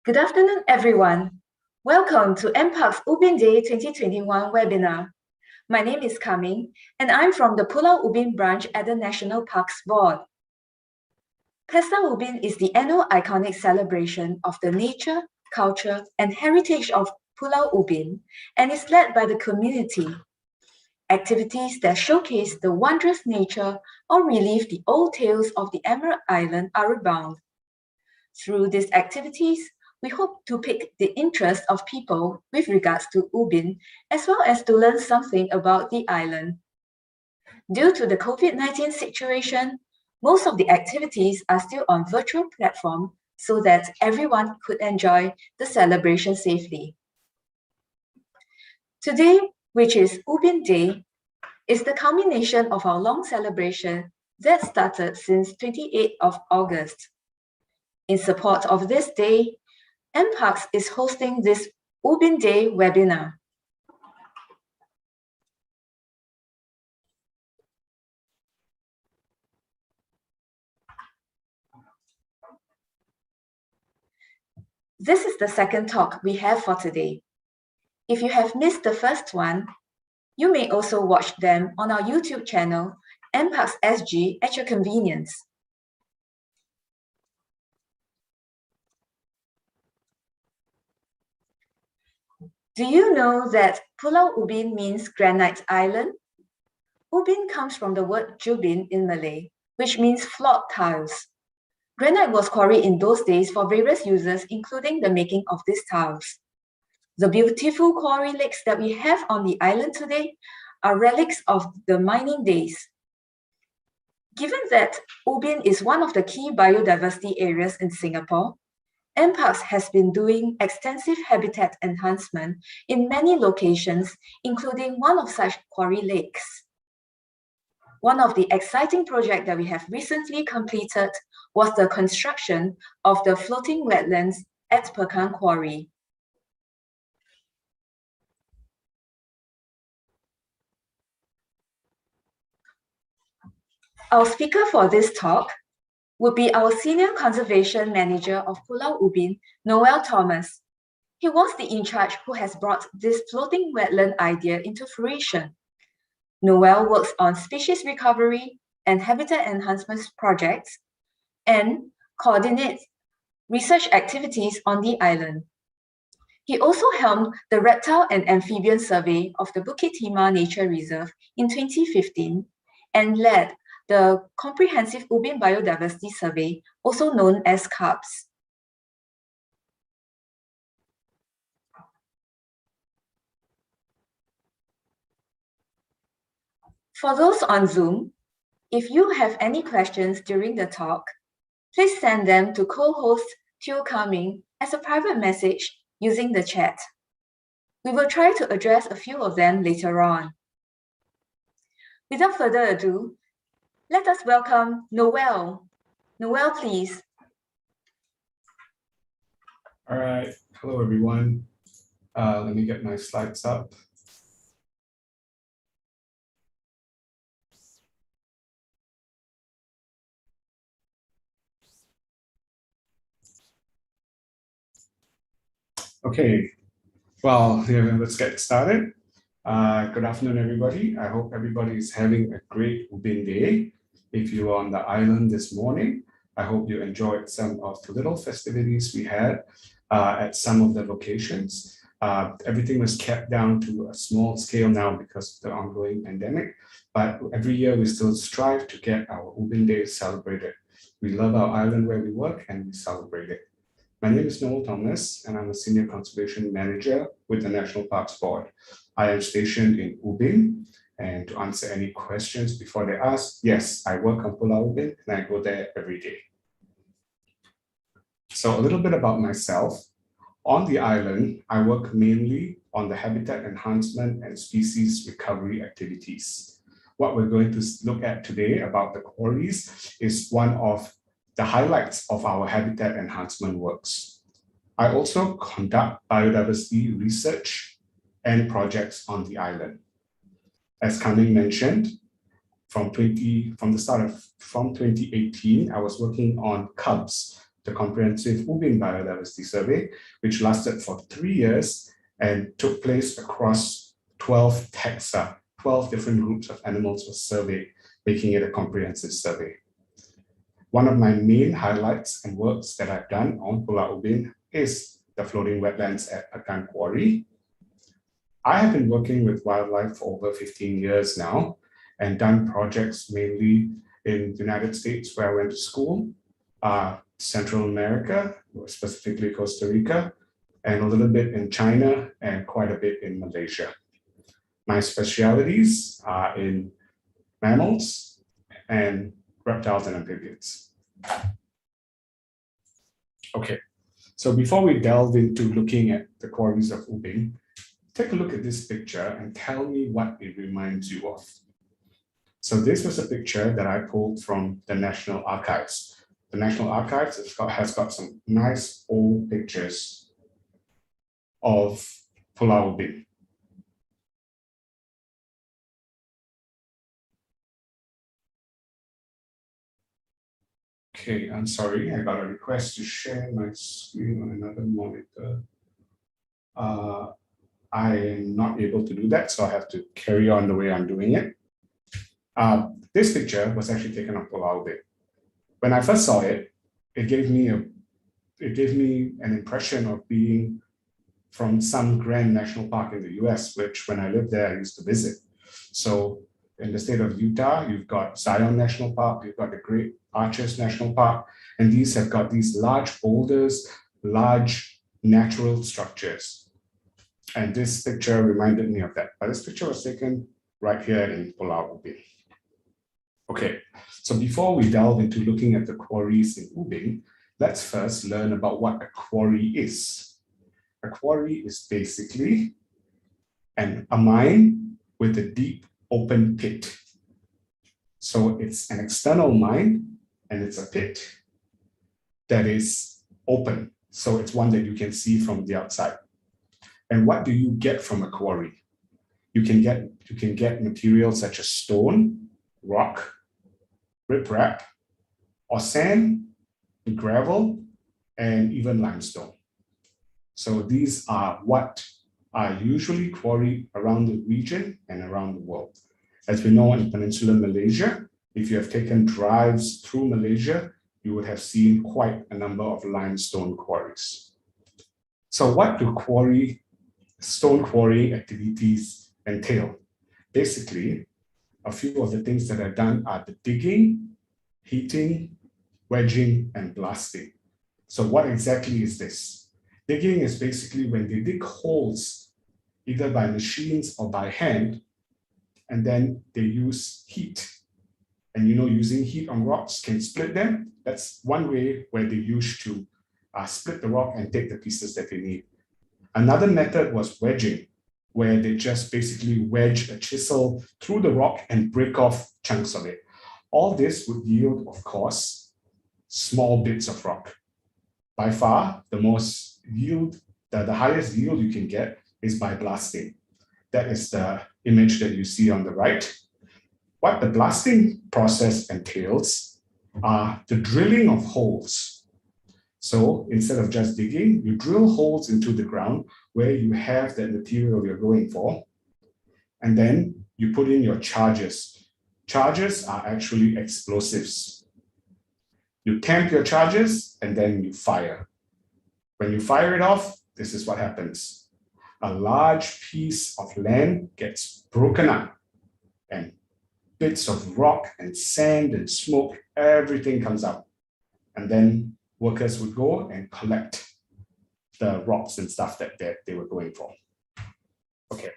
Good afternoon, everyone. Welcome to MParks Ubin Day 2021 webinar. My name is Kaming, and I'm from the Pulau Ubin branch at the National Parks Board. Pesta Ubin is the annual iconic celebration of the nature, culture, and heritage of Pulau Ubin and is led by the community. Activities that showcase the wondrous nature or relive the old tales of the Emerald Island are abound. Through these activities, we hope to pique the interest of people with regards to Ubin, as well as to learn something about the island. Due to the COVID-19 situation, most of the activities are still on virtual platform so that everyone could enjoy the celebration safely. Today, which is Ubin Day, is the culmination of our long celebration that started since 28th of August. In support of this day, MParks is hosting this Ubin Day webinar. This is the second talk we have for today. If you have missed the first one, you may also watch them on our YouTube channel, MParks SG, at your convenience. Do you know that Pulau Ubin means granite island? Ubin comes from the word jubin in Malay, which means flawed tiles. Granite was quarried in those days for various uses, including the making of these tiles. The beautiful quarry lakes that we have on the island today are relics of the mining days. Given that Ubin is one of the key biodiversity areas in Singapore, MParks has been doing extensive habitat enhancement in many locations, including one of such quarry lakes. One of the exciting projects that we have recently completed was the construction of the floating wetlands at Pekan Quarry. Our speaker for this talk would be our Senior Conservation Manager of Pulau Ubin, Noel Thomas. He was the in charge who has brought this floating wetland idea into fruition. Noel works on species recovery and habitat enhancement projects and coordinates research activities on the island. He also helmed the Reptile and Amphibian Survey of the Bukit Timah Nature Reserve in 2015 and led the Comprehensive Ubin Biodiversity Survey, also known as CUBS. For those on Zoom, if you have any questions during the talk, please send them to co-host Teo Kaming as a private message using the chat. We will try to address a few of them later on. Without further ado, let us welcome Noel. Noel, please. All right. Hello, everyone. Let me get my slides up. Okay. Well, let's get started. Good afternoon, everybody. I hope everybody is having a great Ubin Day. If you are on the island this morning, I hope you enjoyed some of the little festivities we had at some of the locations. Everything was kept down to a small scale now because of the ongoing pandemic, but every year we still strive to get our Ubin Day celebrated. We love our island where we work and we celebrate it. My name is Noel Thomas, and I'm a Senior Conservation Manager with the National Parks Board. I am stationed in Ubin, and to answer any questions before they ask, yes, I work on Pulau Ubin, and I go there every day. So a little bit about myself. On the island, I work mainly on the habitat enhancement and species recovery activities. What we're going to look at today about the quarries is one of the highlights of our habitat enhancement works. I also conduct biodiversity research and projects on the island. As Kaming mentioned, from 2018, I was working on CUBS, the comprehensive Ubin biodiversity survey, which lasted for 3 years and took place across 12 taxa. 12 different groups of animals were surveyed, making it a comprehensive survey. One of my main highlights and works that I've done on Pulau Ubin is the floating wetlands at Pekan Quarry. I have been working with wildlife for over 15 years now and done projects mainly in the United States where I went to school, Central America, specifically Costa Rica, and a little bit in China and quite a bit in Malaysia. My specialities are in mammals and reptiles and amphibians. Okay, so before we delve into looking at the quarries of Ubin, take a look at this picture and tell me what it reminds you of. So this was a picture that I pulled from the National Archives. The National Archives has got some nice old pictures of Pulau Ubin. Okay, I'm sorry, I got a request to share my screen on another monitor. I am not able to do that, so I have to carry on the way I'm doing it. This picture was actually taken of Pulau Ubin. When I first saw it, it gave me an impression of being from some grand national park in the US, which when I lived there, I used to visit. So in the state of Utah, you've got Zion National Park, you've got the Great Arches National Park, and these have got these large boulders, large natural structures. And this picture reminded me of that. But this picture was taken right here in Pulau Ubin. Okay, so before we delve into looking at the quarries in Ubin, let's first learn about what a quarry is. A quarry is basically a mine with a deep open pit. So it's an external mine and it's a pit that is open. So it's one that you can see from the outside. And what do you get from a quarry? You can get materials such as stone, rock, riprap, or sand, gravel, and even limestone. So these are what are usually quarried around the region and around the world. As we know, in Peninsular Malaysia, if you have taken drives through Malaysia, you would have seen quite a number of limestone quarries. So what do stone quarrying activities entail? Basically, a few of the things that are done are the digging, heating, wedging, and blasting. So what exactly is this? Digging is basically when they dig holes, either by machines or by hand, and then they use heat. And using heat on rocks can split them. That's one way where they used to split the rock and take the pieces that they need. Another method was wedging, where they just basically wedge a chisel through the rock and break off chunks of it. All this would yield, of course, small bits of rock. By far, the highest yield you can get is by blasting. That is the image that you see on the right. What the blasting process entails are the drilling of holes. So instead of just digging, you drill holes into the ground where you have that material you're going for, and then you put in your charges. Charges are actually explosives. You tamp your charges and then you fire. When you fire it off, this is what happens. A large piece of land gets broken up and bits of rock and sand and smoke, everything comes out. And then workers would go and collect the rocks and stuff that they were going for. Okay,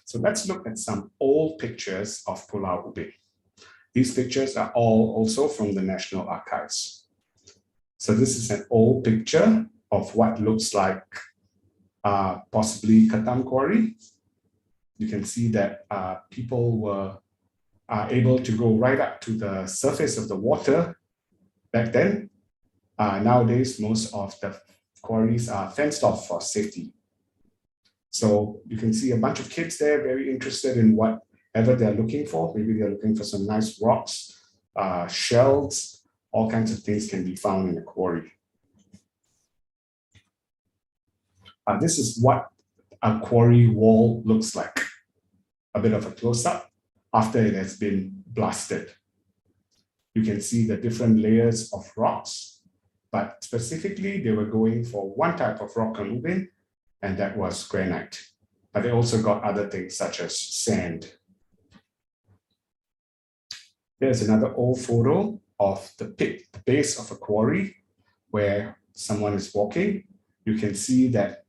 so let's look at some old pictures of Pulau Ubin. These pictures are all also from the National Archives. So this is an old picture of what looks like possibly Ketam Quarry. You can see that people were able to go right up to the surface of the water back then. Nowadays, most of the quarries are fenced off for safety. So you can see a bunch of kids there very interested in whatever they're looking for. Maybe they're looking for some nice rocks, shells, all kinds of things can be found in a quarry. This is what a quarry wall looks like. A bit of a close-up after it has been blasted. You can see the different layers of rocks, but specifically they were going for one type of rock on Ubin, and that was granite. But they also got other things such as sand. Here's another old photo of the pit, the base of a quarry where someone is walking. You can see that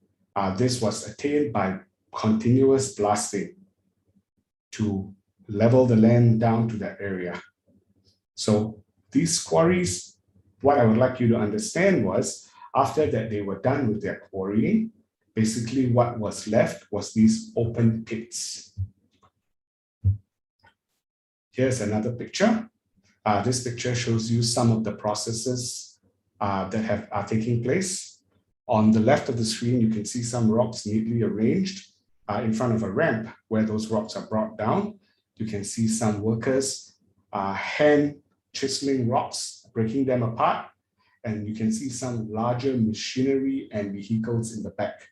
this was attained by continuous blasting to level the land down to that area. So these quarries, what I would like you to understand was, after that they were done with their quarrying, basically what was left was these open pits. Here's another picture. This picture shows you some of the processes that are taking place. On the left of the screen, you can see some rocks neatly arranged in front of a ramp where those rocks are brought down. You can see some workers hand chiseling rocks, breaking them apart, and you can see some larger machinery and vehicles in the back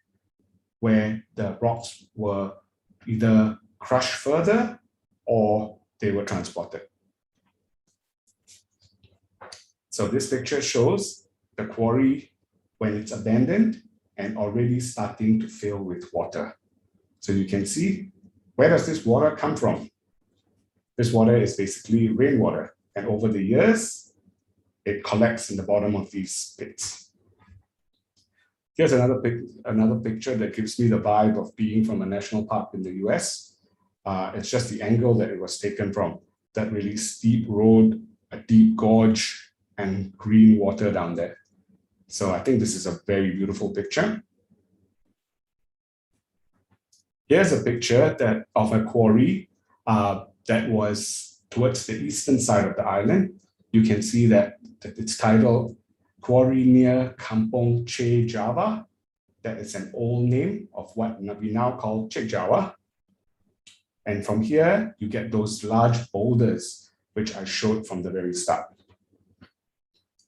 where the rocks were either crushed further or they were transported. So this picture shows the quarry when it's abandoned and already starting to fill with water. So you can see, where does this water come from? This water is basically rainwater, and over the years, it collects in the bottom of these pits. Here's another picture that gives me the vibe of being from a national park in the US. It's just the angle that it was taken from, that really steep road, a deep gorge, and green water down there. So I think this is a very beautiful picture. Here's a picture of a quarry that was towards the eastern side of the island. You can see that it's titled Quarry near Kampong Che Java. That is an old name of what we now call Chek Jawa. And from here, you get those large boulders, which I showed from the very start.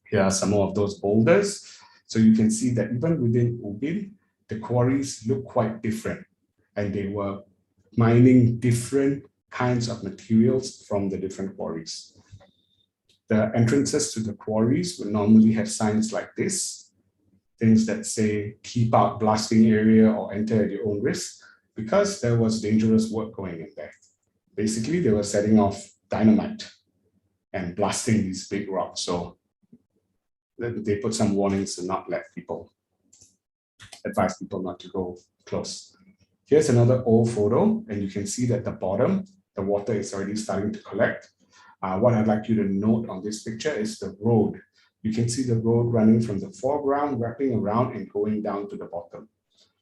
Here are some more of those boulders. So you can see that even within Ubin, the quarries look quite different, and they were mining different kinds of materials from the different quarries. The entrances to the quarries would normally have signs like this, things that say, keep out blasting area or enter at your own risk, because there was dangerous work going in there. Basically, they were setting off dynamite and blasting these big rocks. So they put some warnings to not let people, advise people not to go close. Here's another old photo, and you can see that the bottom, the water is already starting to collect. What I'd like you to note on this picture is the road. You can see the road running from the foreground, wrapping around and going down to the bottom.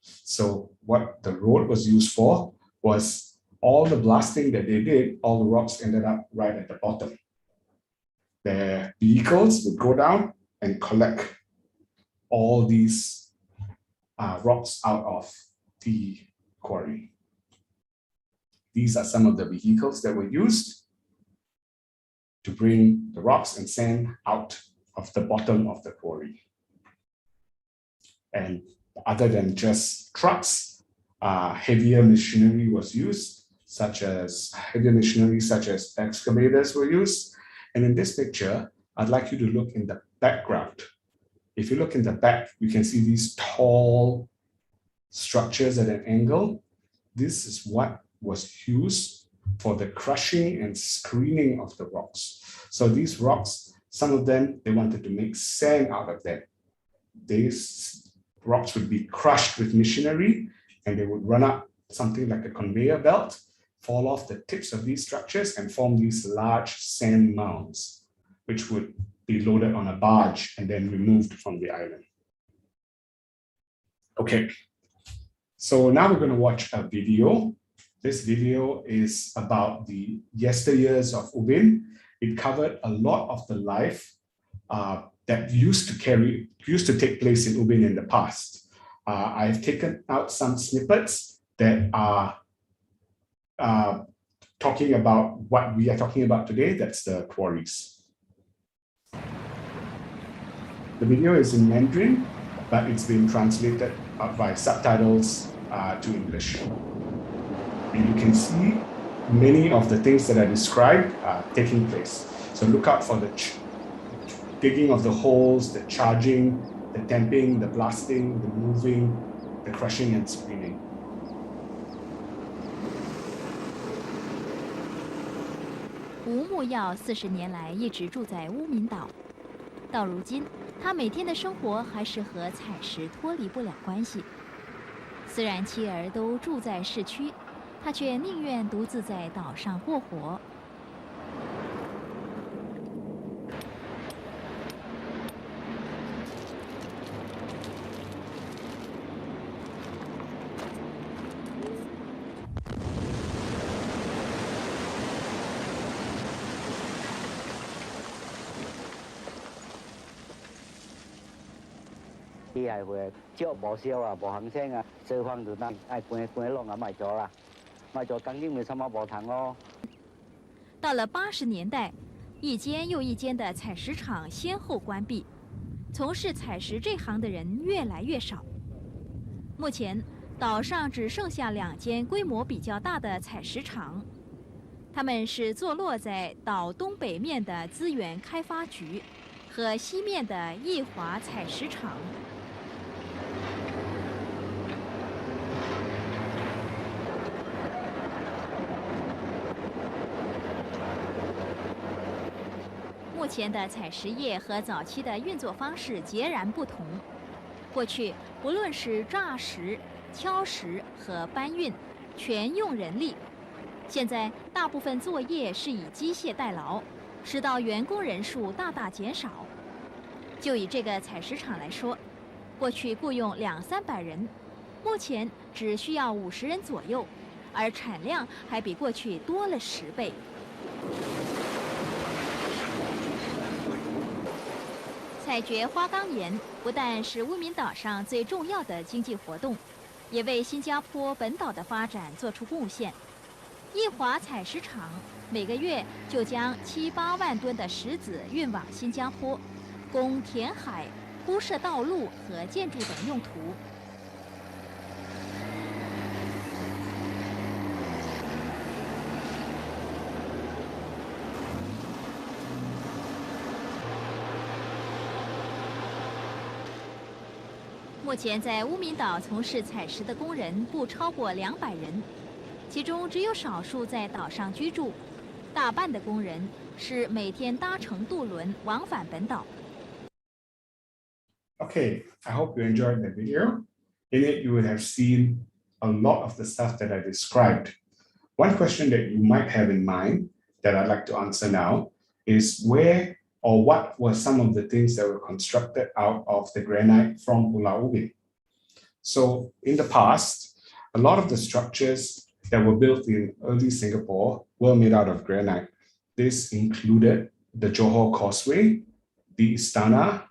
So what the road was used for was all the blasting that they did, all the rocks ended up right at the bottom. The vehicles would go down and collect all these rocks out of the quarry. These are some of the vehicles that were used to bring the rocks and sand out of the bottom of the quarry. And other than just trucks, heavier machinery was used, such as excavators were used. And in this picture, I'd like you to look in the background. If you look in the back, you can see these tall structures at an angle. This is what was used for the crushing and screening of the rocks. So these rocks, some of them, they wanted to make sand out of them. These rocks would be crushed with machinery, and they would run up something like a conveyor belt, fall off the tips of these structures and form these large sand mounds, which would be loaded on a barge and then removed from the island. Okay, so now we're going to watch a video. This video is about the yesteryears of Ubin. It covered a lot of the life that used to take place in Ubin in the past. I've taken out some snippets that are talking about what we are talking about today. That's the quarries. The video is in Mandarin, but it's been translated by subtitles to English. And you can see many of the things that are described are taking place. So look out for the digging of the holes, the charging, the tamping, the blasting, the moving, the crushing and screening. 吴木耀40年来一直住在乌敏岛，到如今，他每天的生活还是和采石脱离不了关系。虽然妻儿都住在市区，他却宁愿独自在岛上过活。機械會腳無燒啊，無行聲啊，水放就當愛搬弄啊，賣咗啦，賣咗肯定沒什麼無糖咯。到了80年代，一间又一间的采石场先后关闭，从事采石这行的人越来越少。目前，岛上只剩下2间规模比较大的采石场，它们是坐落在岛东北面的资源开发局和西面的义华采石场。目前的采石业和早期的运作方式截然不同。过去，不论是榨石、敲石和搬运，全用人力；现在，大部分作业是以机械代劳，使到员工人数大大减少。就以这个采石场来说，过去雇用200-300人，目前只需要50人左右，而产量还比过去多了10倍。采掘花岗岩不但是乌敏岛上最重要的经济活动，也为新加坡本岛的发展做出贡献。义华采石场每个月就将7-8万吨的石子运往新加坡，供填海、铺设道路和建筑等用途。目前在乌敏岛从事采石的工人不超过200人，其中只有少数在岛上居住，大半的工人是每天搭乘渡轮往返本岛。Okay, I hope you enjoyed the video. In it, you would have seen a lot of the stuff that I described. One question that you might have in mind that I'd like to answer now is where or what were some of the things that were constructed out of the granite from Pulau Ubin? So in the past, a lot of the structures that were built in early Singapore were made out of granite. This included the Johor Causeway, the Istana,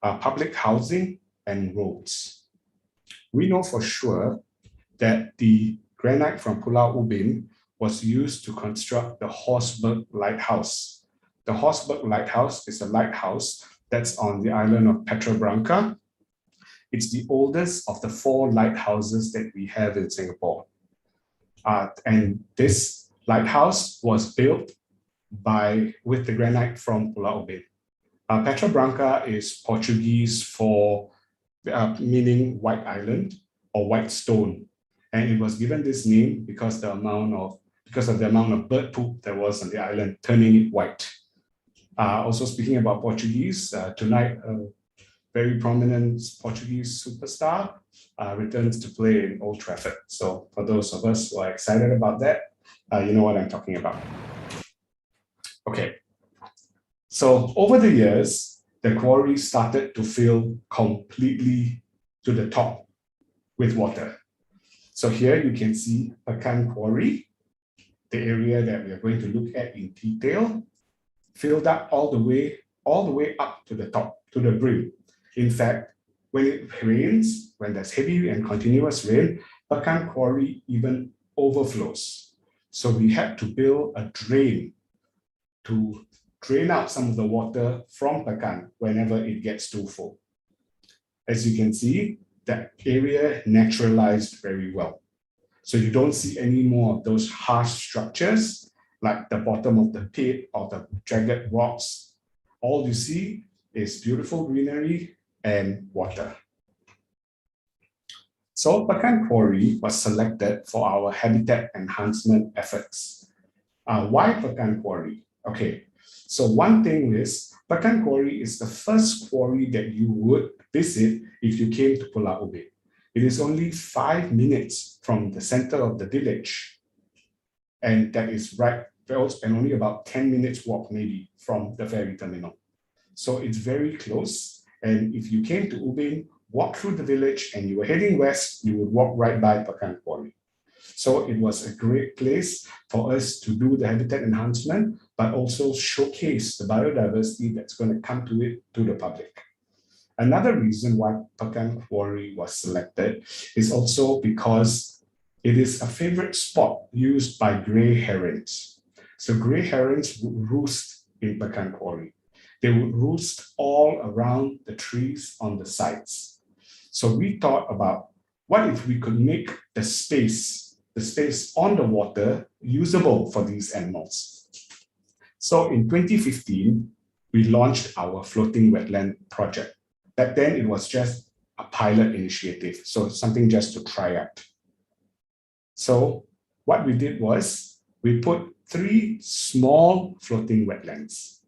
public housing, and roads. We know for sure that the granite from Pulau Ubin was used to construct the Horsburgh Lighthouse. The Horsburgh Lighthouse is a lighthouse that's on the island of Petra Branca. It's the oldest of the 4 lighthouses that we have in Singapore. And this lighthouse was built with the granite from Pulau Ubin. Petra Branca is Portuguese for meaning white island or white stone. And it was given this name because of the amount of bird poop that was on the island, turning it white. Also speaking about Portuguese, tonight a very prominent Portuguese superstar returns to play in Old Trafford. So for those of us who are excited about that, you know what I'm talking about. Okay, so over the years, the quarry started to fill completely to the top with water. So here you can see Pekan Quarry, the area that we are going to look at in detail, filled up all the way up to the top, to the brim. In fact, when it rains, when there's heavy and continuous rain, Pekan Quarry even overflows. So we had to build a drain to drain out some of the water from Pekan whenever it gets too full. As you can see, that area naturalized very well. So you don't see any more of those harsh structures like the bottom of the pit or the jagged rocks. All you see is beautiful greenery and water. So Pekan Quarry was selected for our habitat enhancement efforts. Why Pekan Quarry? Okay, so one thing is Pekan Quarry is the first quarry that you would visit if you came to Pulau Ubin. It is only 5 minutes from the center of the village, and that is right, and only about 10 minutes walk maybe from the ferry terminal. So it's very close, and if you came to Ubin, walk through the village and you were heading west, you would walk right by Pekan Quarry. So it was a great place for us to do the habitat enhancement, but also showcase the biodiversity that's going to come to it to the public. Another reason why Pekan Quarry was selected is also because it is a favorite spot used by grey herons. So grey herons would roost in Pekan Quarry. They would roost all around the trees on the sides. So we thought about what if we could make the space on the water usable for these animals. So in 2015, we launched our floating wetland project. Back then, it was just a pilot initiative, so something just to try out. So what we did was we put 3 small floating wetlands.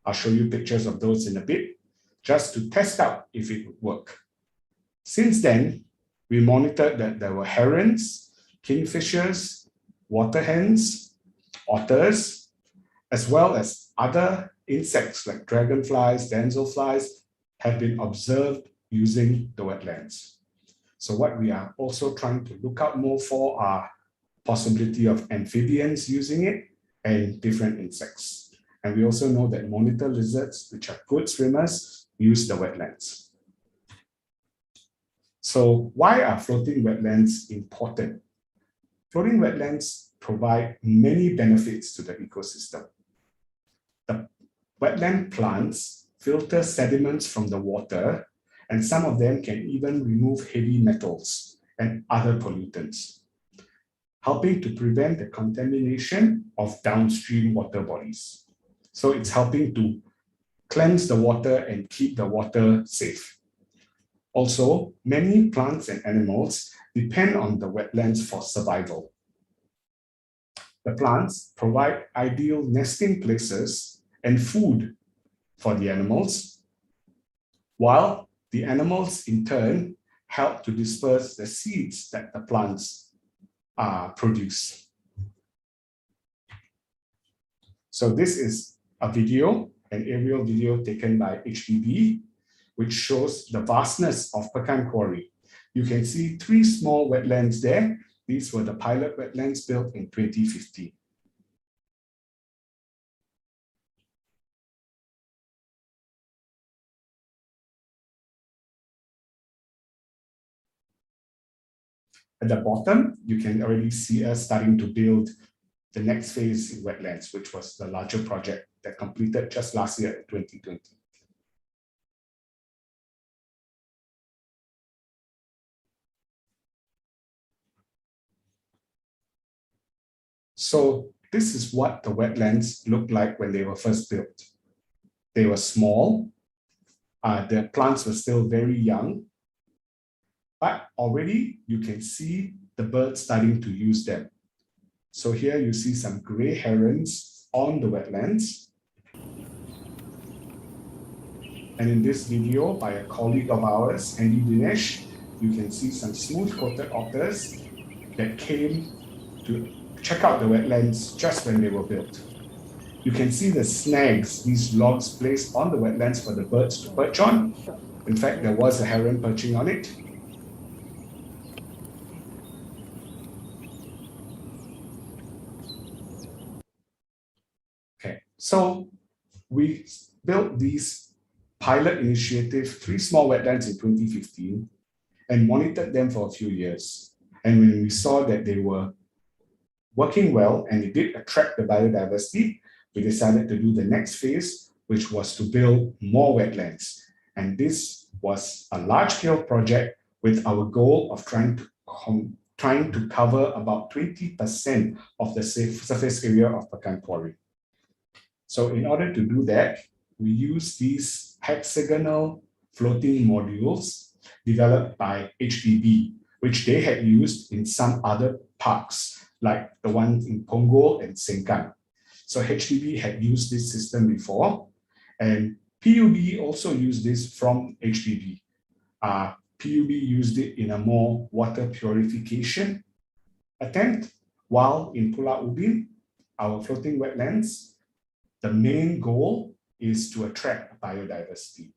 I'll show you pictures of those in a bit, just to test out if it would work. Since then, we monitored that there were herons, kingfishers, water hens, otters, as well as other insects like dragonflies, damselflies have been observed using the wetlands. So what we are also trying to look out more for are possibility of amphibians using it and different insects. And we also know that monitor lizards, which are good swimmers, use the wetlands. So why are floating wetlands important? Floating wetlands provide many benefits to the ecosystem. The wetland plants filter sediments from the water, and some of them can even remove heavy metals and other pollutants, helping to prevent the contamination of downstream water bodies. So it's helping to cleanse the water and keep the water safe. Also, many plants and animals depend on the wetlands for survival. The plants provide ideal nesting places and food for the animals, while the animals in turn help to disperse the seeds that the plants produce. So this is a video, an aerial video taken by HPB, which shows the vastness of Pekan Quarry. You can see 3 small wetlands there. These were the pilot wetlands built in 2015. At the bottom, you can already see us starting to build the next phase in wetlands, which was the larger project that completed just last year in 2020. So this is what the wetlands looked like when they were first built. They were small, the plants were still very young, but already you can see the birds starting to use them. So here you see some grey herons on the wetlands. And in this video by a colleague of ours, Andy Dinesh, you can see some smooth-coated otters that came to check out the wetlands just when they were built. You can see the snags, these logs placed on the wetlands for the birds to perch on. In fact, there was a heron perching on it. Okay, so we built these pilot initiative, 3 small wetlands in 2015, and monitored them for a few years. And when we saw that they were working well and it did attract the biodiversity, we decided to do the next phase, which was to build more wetlands. And this was a large-scale project with our goal of trying to cover about 20% of the surface area of Pekan Quarry. So in order to do that, we use these hexagonal floating modules developed by HDB, which they had used in some other parks, like the ones in Punggol and Sengkang. So HDB had used this system before, and PUB also used this from HDB. PUB used it in a more water purification attempt, while in Pulau Ubin, our floating wetlands, the main goal is to attract biodiversity.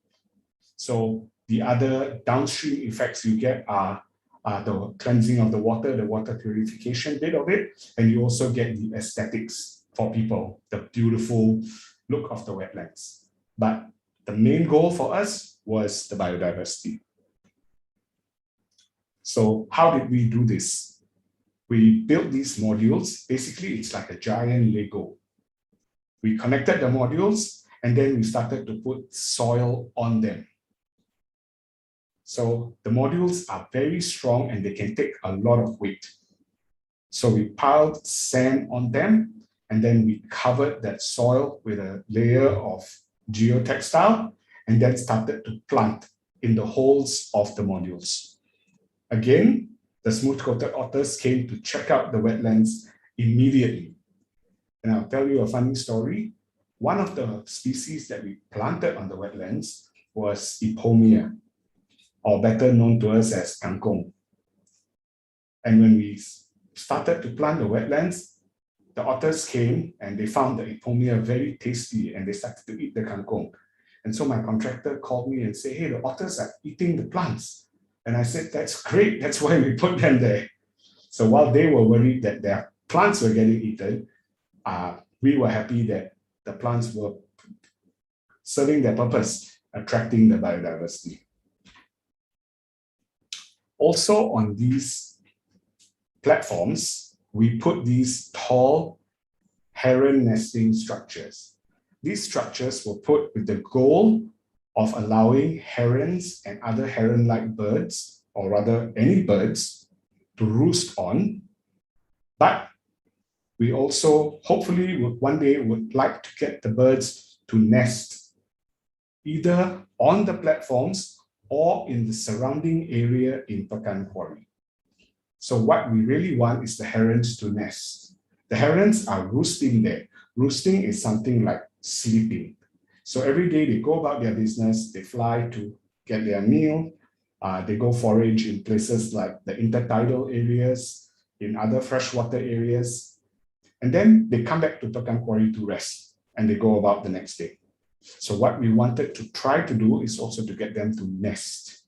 So the other downstream effects you get are the cleansing of the water purification bit of it, and you also get the aesthetics for people, the beautiful look of the wetlands. But the main goal for us was the biodiversity. So how did we do this? We built these modules. Basically, it's like a giant Lego. We connected the modules, and then we started to put soil on them. So the modules are very strong and they can take a lot of weight. So we piled sand on them, and then we covered that soil with a layer of geotextile, and then started to plant in the holes of the modules. Again, the smooth-coated otters came to check out the wetlands immediately. And I'll tell you a funny story. One of the species that we planted on the wetlands was Ipomia, or better known to us as kangkong. And when we started to plant the wetlands, the otters came and they found the Ipomia very tasty, and they started to eat the kangkong. And so my contractor called me and said, hey, the otters are eating the plants. And I said, that's great, that's why we put them there. So while they were worried that their plants were getting eaten, we were happy that the plants were serving their purpose, attracting the biodiversity. Also on these platforms, we put these tall heron nesting structures. These structures were put with the goal of allowing herons and other heron-like birds, or rather any birds, to roost on. But we also hopefully one day would like to get the birds to nest either on the platforms or in the surrounding area in Pekan Quarry. So what we really want is the herons to nest. The herons are roosting there. Roosting is something like sleeping. So every day they go about their business, they fly to get their meal, they go forage in places like the intertidal areas, in other freshwater areas, and then they come back to Pekan Quarry to rest, and they go about the next day. So what we wanted to try to do is also to get them to nest.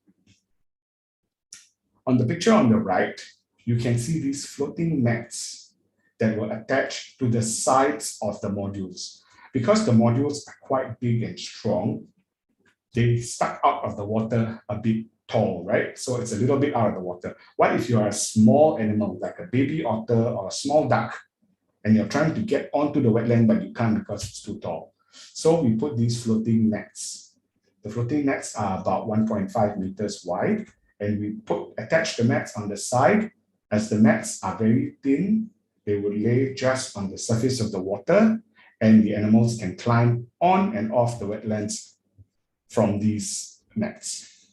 On the picture on the right, you can see these floating mats that were attached to the sides of the modules. Because the modules are quite big and strong, they stuck out of the water a bit tall, right? So it's a little bit out of the water. What if you are a small animal, like a baby otter or a small duck, and you're trying to get onto the wetland, but you can't because it's too tall? So we put these floating nets. The floating nets are about 1.5 meters wide, and we attach the mats on the side. As the mats are very thin, they would lay just on the surface of the water, and the animals can climb on and off the wetlands from these nets.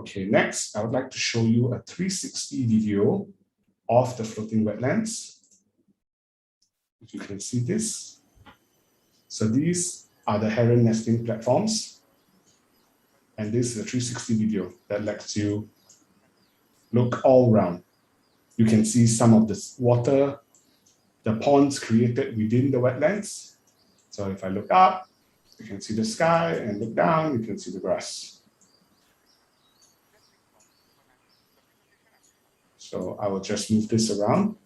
Okay, next, I would like to show you a 360 video of the floating wetlands. If you can see this. So these are the heron nesting platforms. And this is a 360 video that lets you look all around. You can see some of the water, the ponds created within the wetlands. So if I look up, you can see the sky, and look down, you can see the grass. So I will just move this around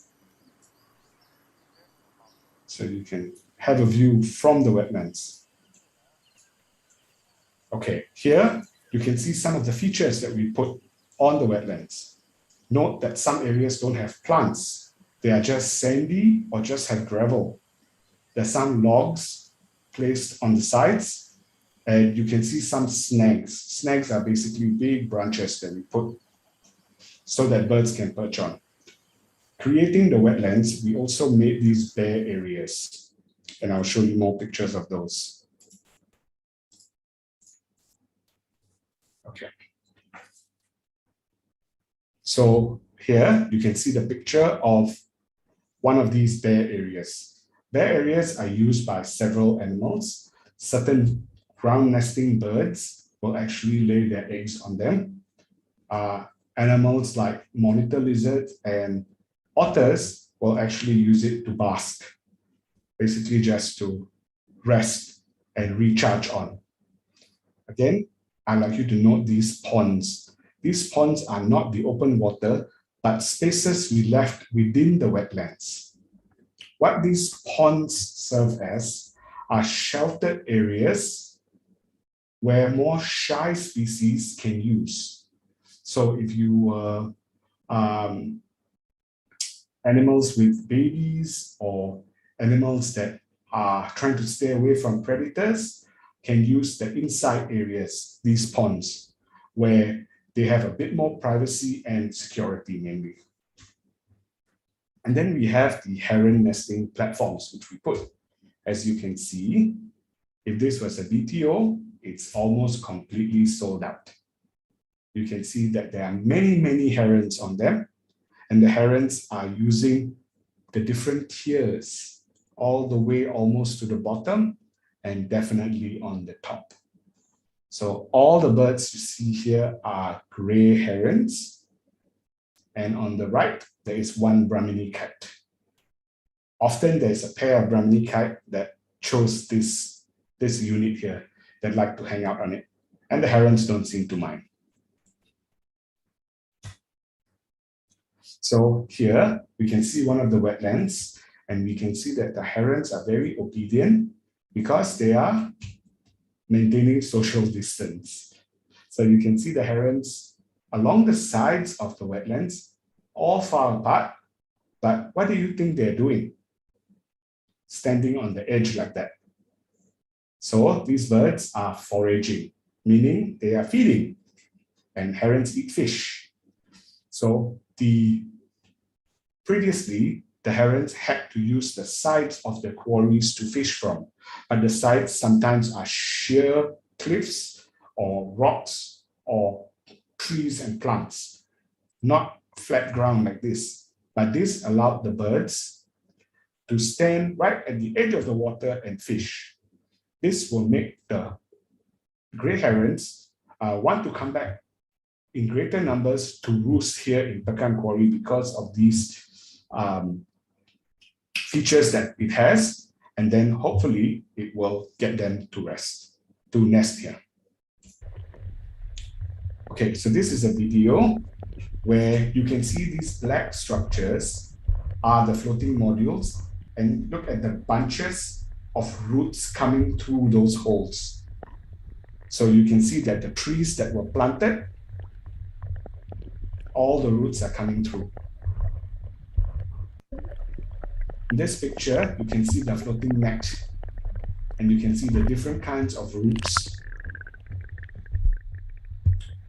so you can have a view from the wetlands. Okay, here you can see some of the features that we put on the wetlands. Note that some areas don't have plants. They are just sandy or just have gravel. There's some logs placed on the sides. And you can see some snags. Snags are basically big branches that we put so that birds can perch on. Creating the wetlands, we also made these bare areas. And I'll show you more pictures of those. Okay. So here you can see the picture of one of these bare areas. Bare areas are used by several animals. Certain ground nesting birds will actually lay their eggs on them. Animals like monitor lizards and otters will actually use it to bask, basically just to rest and recharge on. Again, I'd like you to note these ponds. These ponds are not the open water, but spaces we left within the wetlands. What these ponds serve as are sheltered areas where more shy species can use. So if you animals with babies or animals that are trying to stay away from predators can use the inside areas, these ponds, where they have a bit more privacy and security mainly. And then we have the heron nesting platforms, which we put. As you can see, if this was a BTO, it's almost completely sold out. You can see that there are many, many herons on them, and the herons are using the different tiers all the way almost to the bottom and definitely on the top. So all the birds you see here are gray herons. And on the right, there is one Brahmini kite. Often there's a pair of Brahmini kite that chose this unit here that like to hang out on it. And the herons don't seem to mind. So here we can see one of the wetlands, and we can see that the herons are very obedient because they are maintaining social distance. So you can see the herons along the sides of the wetlands, all far apart. But what do you think they're doing? Standing on the edge like that. So these birds are foraging, meaning they are feeding, and herons eat fish. So previously, the herons had to use the sides of the quarries to fish from, but the sides sometimes are sheer cliffs or rocks or trees and plants, not flat ground like this. But this allowed the birds to stand right at the edge of the water and fish. This will make the grey herons want to come back in greater numbers to roost here in Pekan Quarry because of these features that it has, and then hopefully it will get them to nest here. Okay, so this is a video where you can see these black structures are the floating modules, and look at the bunches of roots coming through those holes. So you can see that the trees that were planted, all the roots are coming through. In this picture, you can see the floating net, and you can see the different kinds of roots.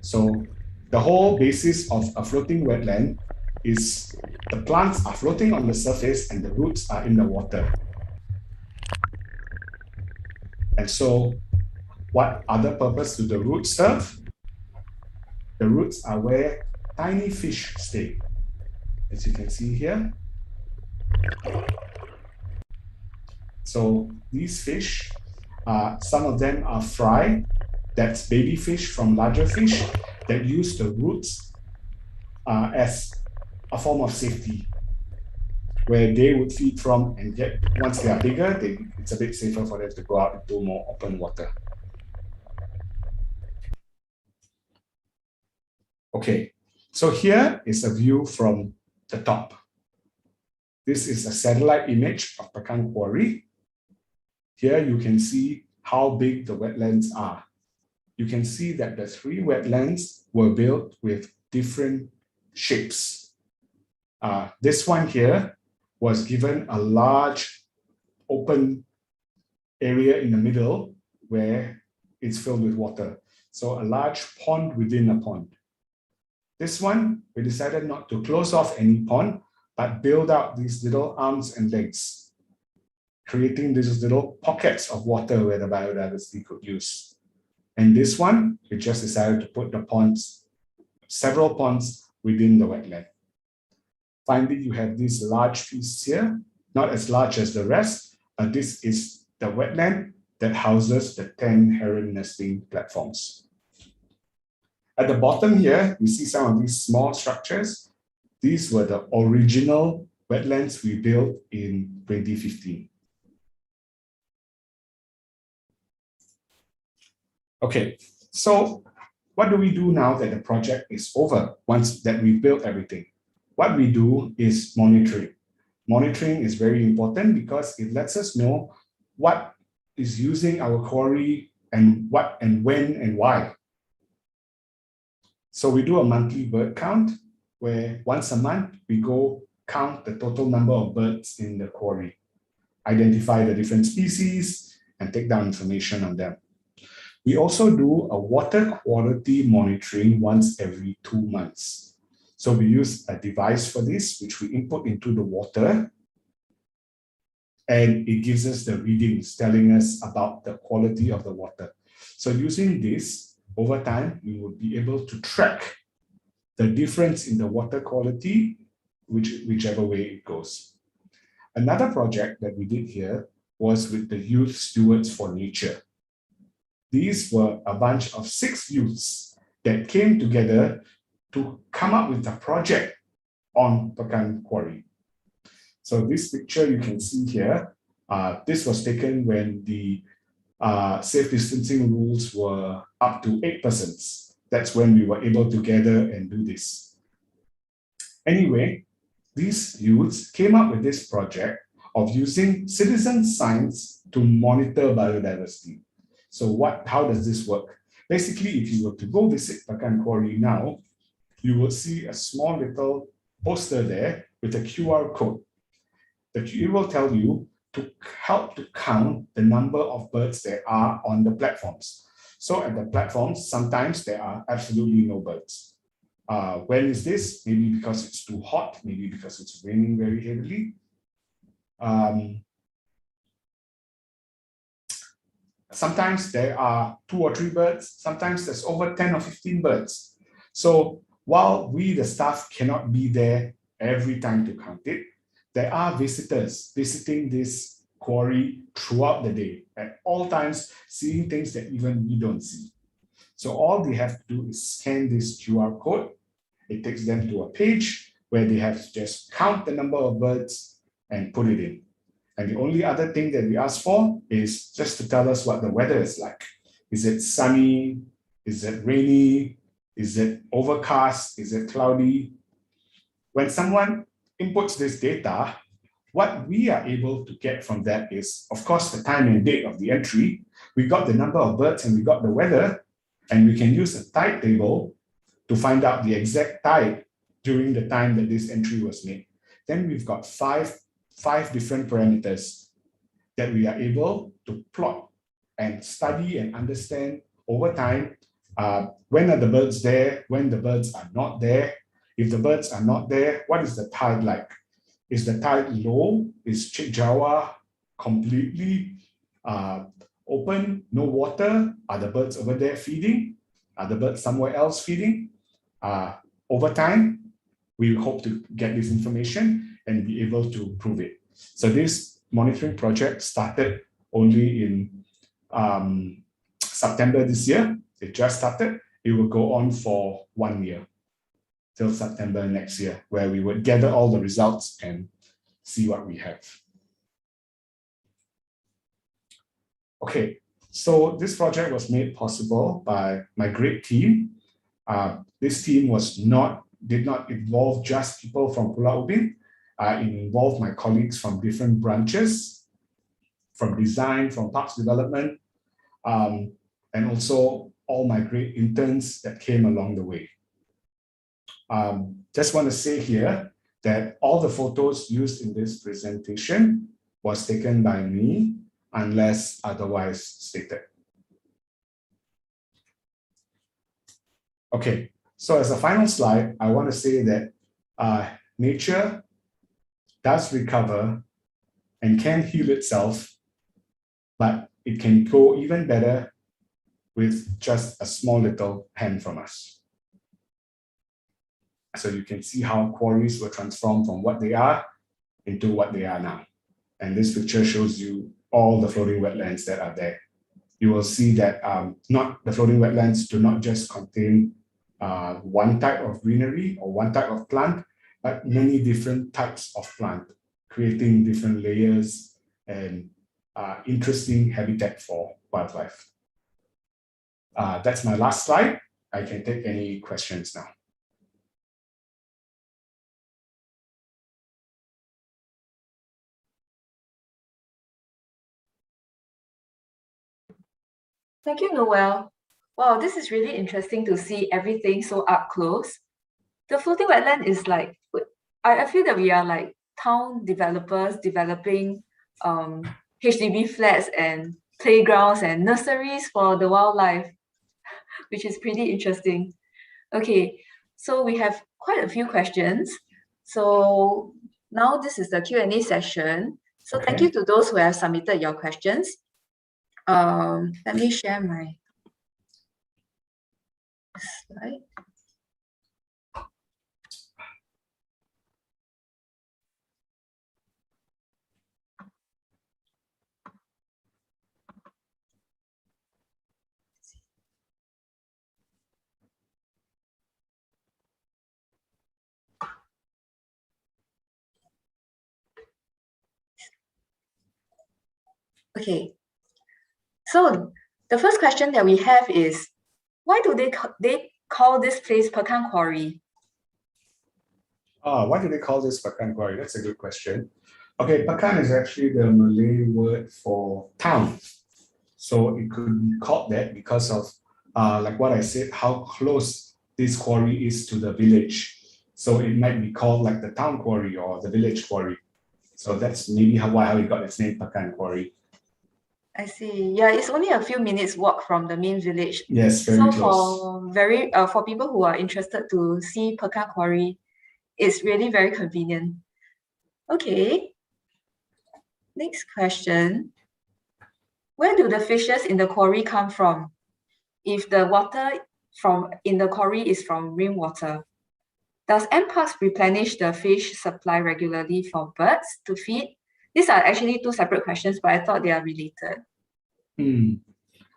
So the whole basis of a floating wetland is the plants are floating on the surface and the roots are in the water. And so what other purpose do the roots serve? The roots are where tiny fish stay. As you can see here. So these fish, some of them are fry. That's baby fish from larger fish that use the roots as a form of safety, where they would feed from and get, once they are bigger, it's a bit safer for them to go out into more open water. Okay, so here is a view from the top. This is a satellite image of Pekan Quarry. Here you can see how big the wetlands are. You can see that the 3 wetlands were built with different shapes. This one here was given a large open area in the middle where it's filled with water. So a large pond within a pond. This one, we decided not to close off any pond, but build out these little arms and legs, creating these little pockets of water where the biodiversity could use. And this one, we just decided to put the ponds, several ponds within the wetland. Finally, you have this large piece here, not as large as the rest, but this is the wetland that houses the 10 heron nesting platforms. At the bottom here, you see some of these small structures. These were the original wetlands we built in 2015. Okay, so what do we do now that the project is over, once that we built everything? What we do is monitoring. Monitoring is very important because it lets us know what is using our quarry and what and when and why. So we do a monthly bird count where once a month we go count the total number of birds in the quarry, identify the different species and take down information on them. We also do a water quality monitoring once every 2 months. So we use a device for this, which we input into the water, and it gives us the readings telling us about the quality of the water. So using this, over time, we will be able to track the difference in the water quality, whichever way it goes. Another project that we did here was with the Youth Stewards for Nature. These were a bunch of 6 youths that came together to come up with a project on Pekan Quarry. So this picture you can see here, this was taken when the safe distancing rules were up to 8 persons. That's when we were able to gather and do this. Anyway, these youths came up with this project of using citizen science to monitor biodiversity. So how does this work? Basically, if you were to go visit Pekan Quarry now, you will see a small little poster there with a QR code. It will tell you to help to count the number of birds there are on the platforms. So at the platforms, sometimes there are absolutely no birds. When is this? Maybe because it's too hot, maybe because it's raining very heavily. Sometimes there are 2 or 3 birds, sometimes there's over 10 or 15 birds. So while we, the staff, cannot be there every time to count it, there are visitors visiting this quarry throughout the day, at all times, seeing things that even we don't see. So all they have to do is scan this QR code. It takes them to a page where they have to just count the number of birds and put it in. And the only other thing that we ask for is just to tell us what the weather is like. Is it sunny? Is it rainy? Is it overcast? Is it cloudy? When someone inputs this data, what we are able to get from that is, of course, the time and date of the entry. We got the number of birds and we got the weather, and we can use a tide table to find out the exact tide during the time that this entry was made. Then we've got five different parameters that we are able to plot and study and understand over time. When are the birds there? When the birds are not there? If the birds are not there, what is the tide like? Is the tide low? Is Chek Jawa completely open, no water? Are the birds over there feeding? Are the birds somewhere else feeding? Over time, we hope to get this information and be able to prove it. So this monitoring project started only in September this year. It just started. It will go on for 1 year till September next year, where we would gather all the results and see what we have. Okay, so this project was made possible by my great team. This team did not involve just people from Pulau Ubin. It involved my colleagues from different branches, from design, from parks development, and also all my great interns that came along the way. Just want to say here that all the photos used in this presentation was taken by me, unless otherwise stated. Okay, so as a final slide, I want to say that nature does recover and can heal itself, but it can go even better with just a small little hand from us. So you can see how quarries were transformed from what they are into what they are now. And this picture shows you all the floating wetlands that are there. You will see that the floating wetlands do not just contain one type of greenery or one type of plant, but many different types of plant, creating different layers and interesting habitat for wildlife. That's my last slide. I can take any questions now. Thank you, Noel. Wow, this is really interesting to see everything so up close. The floating wetland is like, I feel that we are like town developers developing HDB flats and playgrounds and nurseries for the wildlife, which is pretty interesting. Okay, so we have quite a few questions. So now this is the Q&A session. So thank you to those who have submitted your questions. Let me share my slide. Okay, so the first question that we have is, why do they call this place Pekan Quarry? Why do they call this Pekan Quarry? That's a good question. Okay, Pekan is actually the Malay word for town. So it could be called that because of, like what I said, how close this quarry is to the village. So it might be called like the town quarry or the village quarry. So that's maybe how it got its name, Pekan Quarry. I see. Yeah, it's only a few minutes walk from the main village. Yes, very close. For people who are interested to see Pekan Quarry, it's really very convenient. Okay. Next question. Where do the fishes in the quarry come from? If the water in the quarry is from rainwater, does NParks replenish the fish supply regularly for birds to feed? These are actually two separate questions, but I thought they are related.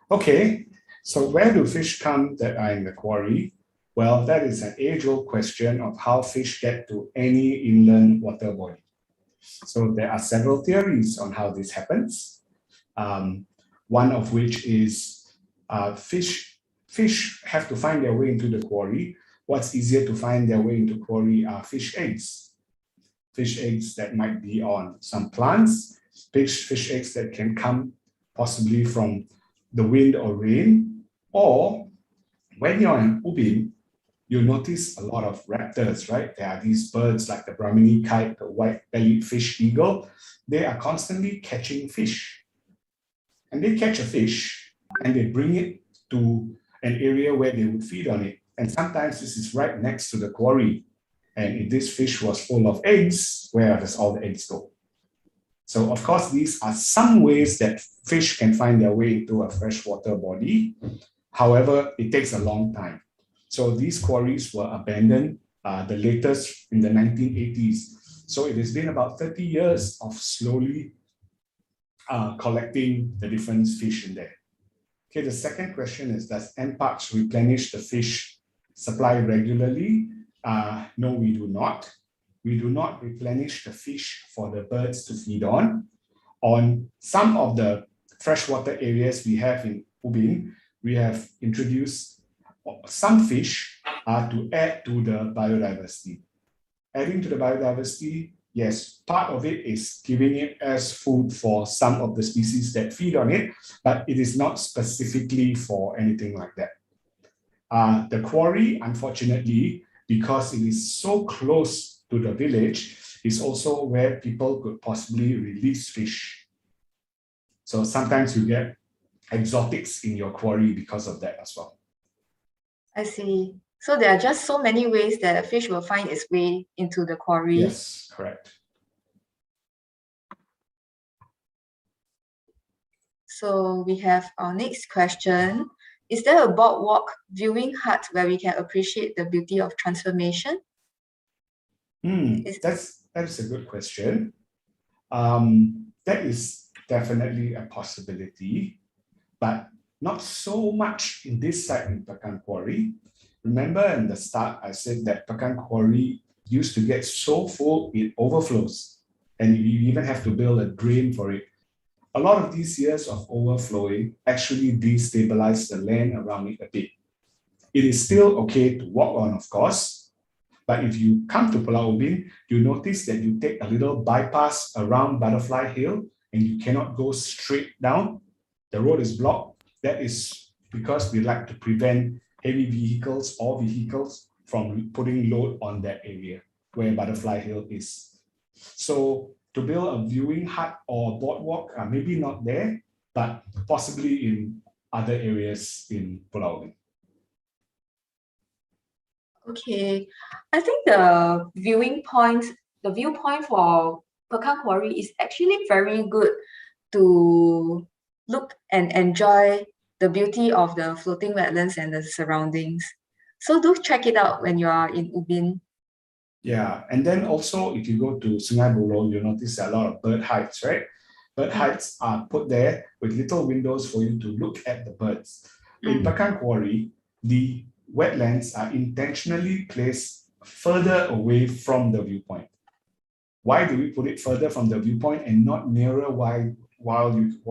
Okay, so where do fish come that are in the quarry? Well, that is an age-old question of how fish get to any inland water body. So there are several theories on how this happens. One of which is fish have to find their way into the quarry. What's easier to find their way into quarry are fish eggs. Fish eggs that might be on some plants, fish eggs that can come possibly from the wind or rain, or when you're in Ubin, you'll notice a lot of raptors, right? There are these birds like the Brahmini kite, the white-bellied fish eagle. They are constantly catching fish. And they catch a fish and they bring it to an area where they would feed on it. And sometimes this is right next to the quarry. And if this fish was full of eggs, where does all the eggs go? So of course, these are some ways that fish can find their way into a freshwater body. However, it takes a long time. So these quarries were abandoned, the latest in the 1980s. So it has been about 30 years of slowly collecting the different fish in there. Okay, the second question is, does NParks replenish the fish supply regularly? No, we do not. We do not replenish the fish for the birds to feed on. On some of the freshwater areas we have in Ubin, we have introduced some fish to add to the biodiversity. Adding to the biodiversity, yes, part of it is giving it as food for some of the species that feed on it, but it is not specifically for anything like that. The quarry, unfortunately, because it is so close to the village, is also where people could possibly release fish. So sometimes you get exotics in your quarry because of that as well. I see. So there are just so many ways that a fish will find its way into the quarry. Yes, correct. So we have our next question. Is there a boardwalk viewing hut where we can appreciate the beauty of transformation? That's a good question. That is definitely a possibility, but not so much in this site in Pekan Quarry. Remember in the start, I said that Pekan Quarry used to get so full it overflows, and you even have to build a drain for it. A lot of these years of overflowing actually destabilize the land around it a bit. It is still okay to walk on, of course, but if you come to Pulau Ubin, you notice that you take a little bypass around Butterfly Hill and you cannot go straight down. The road is blocked. That is because we like to prevent heavy vehicles or vehicles from putting load on that area where Butterfly Hill is. So to build a viewing hut or boardwalk, maybe not there, but possibly in other areas in Pulau Ubin. Okay, I think the viewpoint for Pekan Quarry is actually very good to look and enjoy the beauty of the floating wetlands and the surroundings. So do check it out when you are in Ubin. Yeah, and then also if you go to Sungai Buloh, you'll notice a lot of bird hides, right? Bird hides are put there with little windows for you to look at the birds. In Pekan Quarry, the wetlands are intentionally placed further away from the viewpoint. Why do we put it further from the viewpoint and not nearer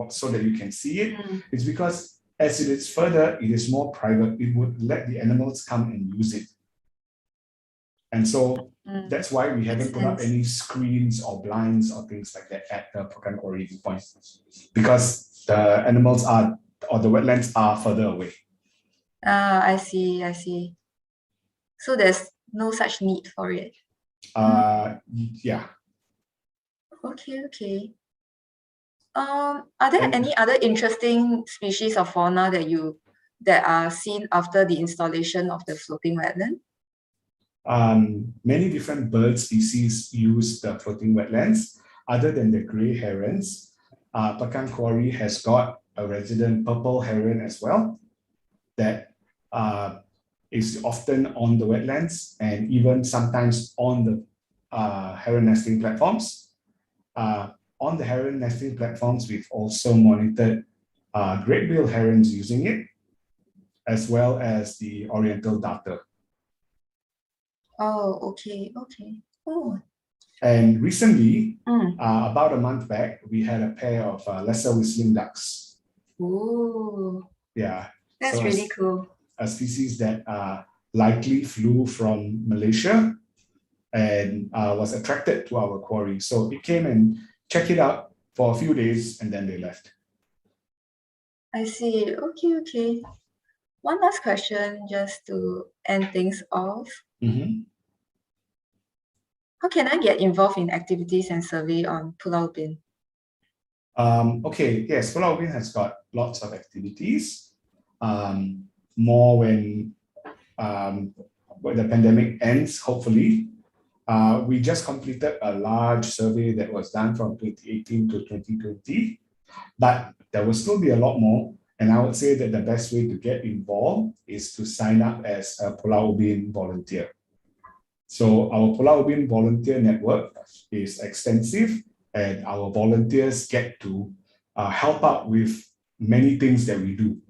so that you can see it? It's because as it is further, it is more private. It would let the animals come and use it. And so that's why we haven't put up any screens or blinds or things like that at the Pekan Quarry viewpoint, because the animals or the wetlands are further away. I see. So there's no such need for it. Yeah. Okay. Are there any other interesting species of fauna that are seen after the installation of the floating wetland? Many different bird species use the floating wetlands. Other than the grey herons, Pekan Quarry has got a resident purple heron as well that is often on the wetlands and even sometimes on the heron nesting platforms. On the heron nesting platforms, we've also monitored great-billed herons using it, as well as the oriental darter. Oh, okay. Oh. And recently, about a month back, we had a pair of lesser whistling ducks. Ooh. Yeah. That's really cool. A species that likely flew from Malaysia and was attracted to our quarry. So it came and checked it out for a few days and then they left. I see. Okay. One last question just to end things off. How can I get involved in activities and survey on Pulau Ubin? Okay, yes, Pulau Ubin has got lots of activities. More when the pandemic ends, hopefully. We just completed a large survey that was done from 2018 to 2020, but there will still be a lot more. And I would say that the best way to get involved is to sign up as a Pulau Ubin volunteer. So our Pulau Ubin volunteer network is extensive, and our volunteers get to help out with many things that we do.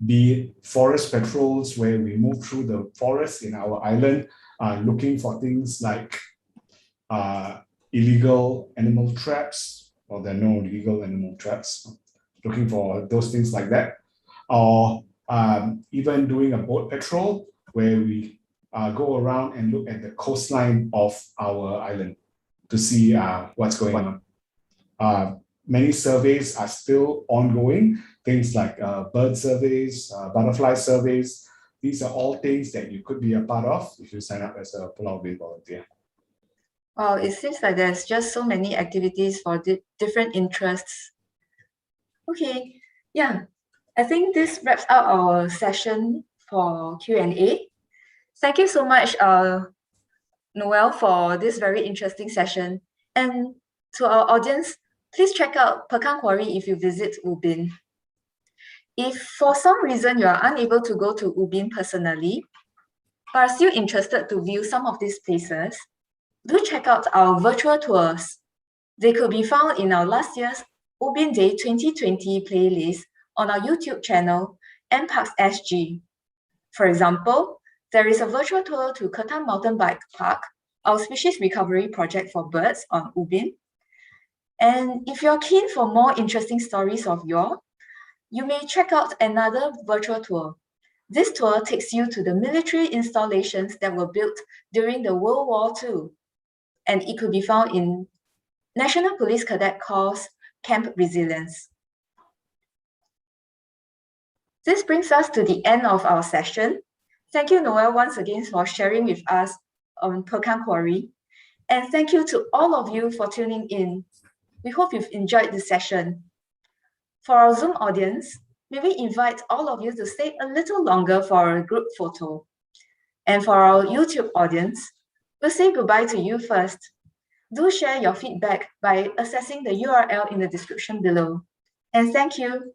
Be it forest patrols, where we move through the forest in our island, looking for things like illegal animal traps, or there are no illegal animal traps, looking for those things like that. Or even doing a boat patrol, where we go around and look at the coastline of our island to see what's going on. Many surveys are still ongoing, things like bird surveys, butterfly surveys. These are all things that you could be a part of if you sign up as a Pulau Ubin volunteer. Wow, it seems like there's just so many activities for different interests. Okay, yeah, I think this wraps up our session for Q&A. Thank you so much, Noel, for this very interesting session. And to our audience, please check out Pekan Quarry if you visit Ubin. If for some reason you are unable to go to Ubin personally, but are still interested to view some of these places, do check out our virtual tours. They could be found in our last year's Ubin Day 2020 playlist on our YouTube channel, MParks SG. For example, there is a virtual tour to Ketan Mountain Bike Park, our species recovery project for birds on Ubin. And if you're keen for more interesting stories of yore, you may check out another virtual tour. This tour takes you to the military installations that were built during the World War II, and it could be found in National Police Cadet Corps Camp Resilience. This brings us to the end of our session. Thank you, Noel, once again for sharing with us on Pekan Quarry. And thank you to all of you for tuning in. We hope you've enjoyed this session. For our Zoom audience, may we invite all of you to stay a little longer for a group photo. And for our YouTube audience, we'll say goodbye to you first. Do share your feedback by accessing the URL in the description below. And thank you.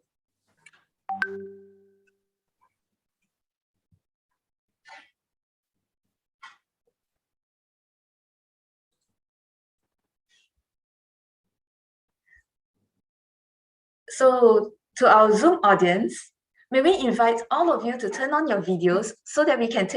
So to our Zoom audience, may we invite all of you to turn on your videos so that we can take